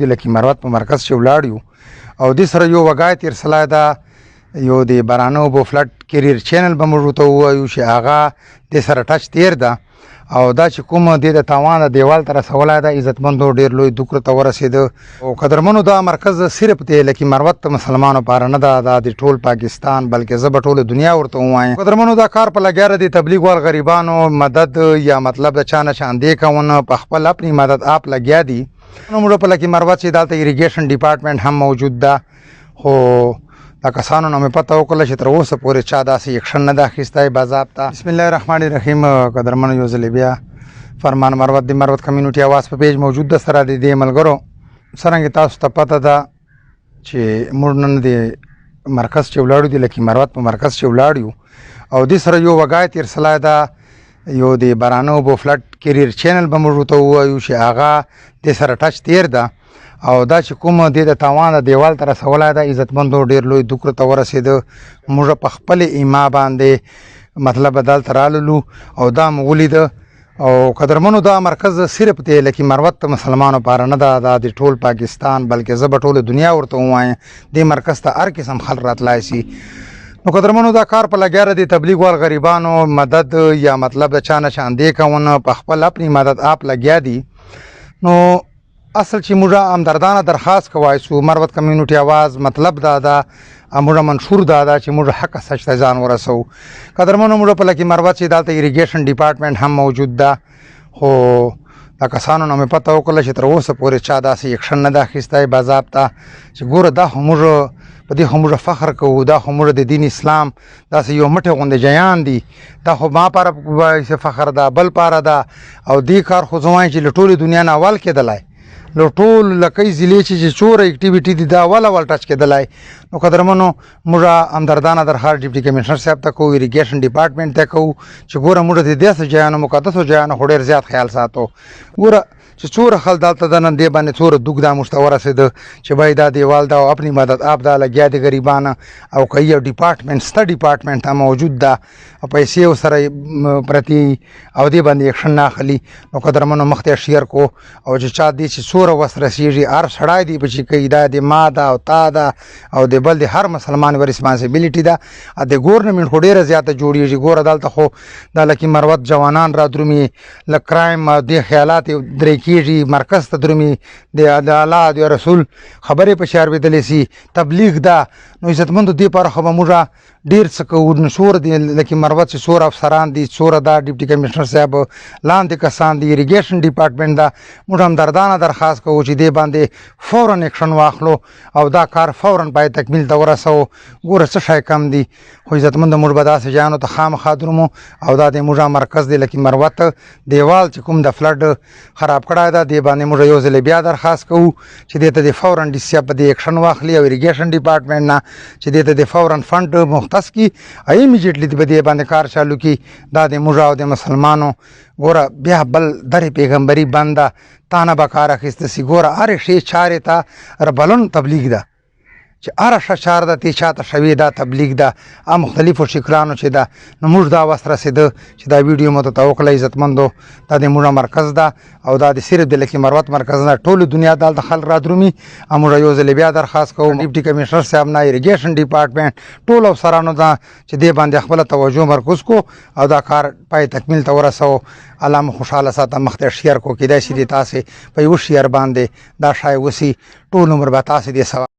د لکي مروت په مرکز چې ولاړ یو او دې سره یو وګای تیر سلای دا یو د بارانو بو فلټ کیریر چینل به موږ ته وایو چې هغه د سره ټچ تیر ده او دا چې کوم د تاوان د دیوال تر سوالای دا عزتمندو ډیر لوی دوکر ته ورسید او قدرمنو دا مرکز صرف د لکي مروت مسلمانانو پاره نه دا د ټول پاکستان بلکې زب ټول دنیا ورته وایم قدرمنو دا کار په لګیاره د تبلیغ ول غریبانو مدد یا مطلب د چانه چاندې کونه په خپل خپل مدد اپ لګیا دي نو موږ په لکي مروت چې دالته ایریګیشن ډپارټمنټ هم موجود ده خو دا کسانو نه مې پته وکړه چې تر اوسه پورې چا داسې اکشن نه ده اخیستی باضابطه بسم الله الرحمن الرحیم قدرمنو یو ځلې بیا فرمان مروت د مروت کمیونټي اواز په پیج موجود ده سره د دې ملګرو څرنګه تاسو ته پته ده چې موږ نن د مرکز چې ولاړو د لکي مروت په مرکز چې ولاړ یو او دې سره یو وګای تیر سلای ده یو د بارانو بو فلټ کیریر چینل به موږ ته وایو چې هغه د سره ټچ تیر ده او دا چې کوم د تاوان د دیوال تر سوالای دا عزتمندو ډیر لوی دوکر ته ورسید موږ په خپل ایما باندې مطلب بدل ترالو او دا مولید او قدرمنو دا مرکز صرف د لکي مروت مسلمانانو پاره نه دا د ټول پاکستان بلکې زب ټول دنیا ورته وایم د مرکز ته هر قسم خل راتلای شي نو قدرمنو دا کار په لګیاره د تبلیغ ول غریبانو مدد یا مطلب د چانه چاندې کونه په خپل خپل مدد اپ لګیا دي نو اصل چې موږ همدردانه درخواست کوای سو مروت کمیونټي आवाज مطلب دا موږ منشور دا چې موږ حق سچ ته ځان ورسو قدرمنو موږ په لکي مروت چې دالته ایریګیشن ډپارټمنټ هم موجود ده خو دا کسانو نه مې پته وکړه چې تر اوسه پورې چا داسې اکشن نه ده اخیستی باضابطه چې ګوره دا خو موږ په دې خو موږ فخر کوو دا خو موږ د دین اسلام داسې یو مټې غوندې جیان دي دا خو ما پاره فخر ده بل پاره ده او دې کار خو زه وایم چې له ټولې دنیا نه اول کېدلی له ټول لکۍ ضلعې چې څوره اکټیویټي دي دا اول ټچ کېدلی نو قدرمنو موږ همدردانه درخواست ډیپټي کمشنر صاحب ته کوو ایریګیشن ډپارټمنټ ته کوو چې ګوره موږ د داسې ځایانو مقدسو ځایانو خو ډېر زیات خیال ساتو ګوره چې څوره خل دلته د نن دې باندې څوره دوک دا موږ ته ورسېده چې بای دا دیوال دا او خپل مدد آپ دا لګیا د غریبانه او که یو ډپارټمنټ ستا ډپارټمنټ هم موجود ده او پیسې سره پرتی او دې باندې اکشن نه اخلي نو قدرمنو مخ ته شیر کو او چې چا دې چې څوره وس رسېږي هر سړی دی چې کوي دا د ما ده او تا ده او د بل د هر مسلمان ریسپانسیبلیټي ده د ګورنمنټ خو ډېره زیاته جوړېږي ګوره دلته خو د لکي مروت جوانان را درومي له کرایم د خیالات درې کېږي مرکز ته درومي د الله د رسول خبرې په شعر بدلې سي تبلیغ ده نو عزتمندو دې پاره خو به موږ ډېر څه کوو نو څوره د لکي مروت چې څوره افسران دي څوره دا ډیپټي کمشنر صاحب لاندې کسان دي ایریګیشن ډپارټمنټ ده موږ همدردانه درخواست کوو چې دې باندې فورا اکشن واخلو او دا کار فورا باید تکمیل ته ورسوو ګوره څه شی کم دي خو عزتمندو موږ به داسې ځایانو ته خامخا درومو او دا د موږ مرکز د لکي مروت دیوال چې کوم د فلډ خراب کړی ده دې باندې موږ یو ځلې بیا درخواست کوو چې دې ته د فورا ډي سي په دې اکشن واخلي او ایریګیشن ډپارټمنټ نه چې دې ته د فورا فنډ مختص کی ایمیډیټلی په دې باندې کار چالو کی دا د موږ او د مسلمانانو ګوره بیا بل درې پیغمبري بنده تانه به کار اخیسته سي ګوره هر شی چارې ته ربلون تبلیغ ده چې هر شچار ده تی چاته شوی دا تبلیغ ده مختلفو شکلانو چې ده نو موږ دا وس رسېده چې دا ویډیو مو ته وکړه عزتمندو دا د موږ مرکز ده او دا د صرف د لکي مروت مرکز نه ټول دنیا دلته خلک را درومي موږ یو ځل بیا درخواست کوو ډیپټي کمشنر صاحب نه ایریګیشن ډپارټمنټ ټول افسرانو ته چې دې باندې خپل توجه مرکز کو او دا کار پای تکمیل ته ورسو الله مو خوشاله ساته مخ ته شیر کو کېدای شي د تاسې په یو شیر باندې دا شای وسی ټول عمر به تاسې دې